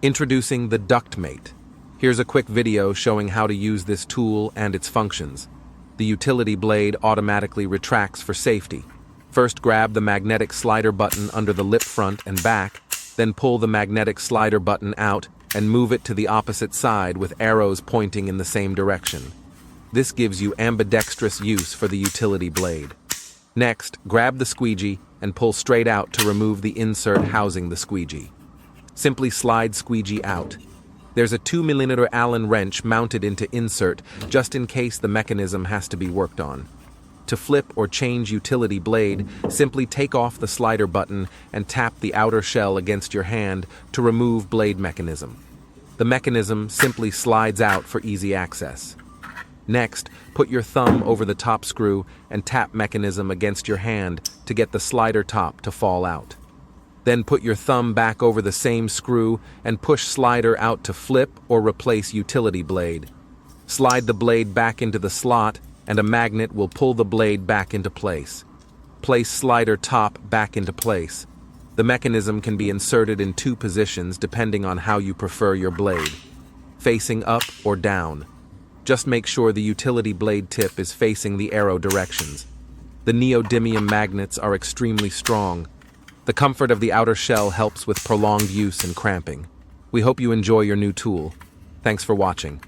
Introducing the Duct Mate. Here's a quick video showing how to use this tool and its functions. The utility blade automatically retracts for safety. First, grab the magnetic slider button under the lip front and back, then pull the magnetic slider button out and move it to the opposite side with arrows pointing in the same direction. This gives you ambidextrous use for the utility blade. Next, grab the squeegee and pull straight out to remove the insert housing the squeegee. Simply slide squeegee out. There's a 2mm Allen wrench mounted into insert just in case the mechanism has to be worked on. To flip or change utility blade, simply take off the slider button and tap the outer shell against your hand to remove blade mechanism. The mechanism simply slides out for easy access. Next, put your thumb over the top screw and tap mechanism against your hand to get the slider top to fall out. Then put your thumb back over the same screw and push slider out to flip or replace utility blade. Slide the blade back into the slot and a magnet will pull the blade back into place. Place slider top back into place. The mechanism can be inserted in 2 positions depending on how you prefer your blade, facing up or down. Just make sure the utility blade tip is facing the arrow directions. The neodymium magnets are extremely strong. The comfort of the outer shell helps with prolonged use and cramping. We hope you enjoy your new tool. Thanks for watching.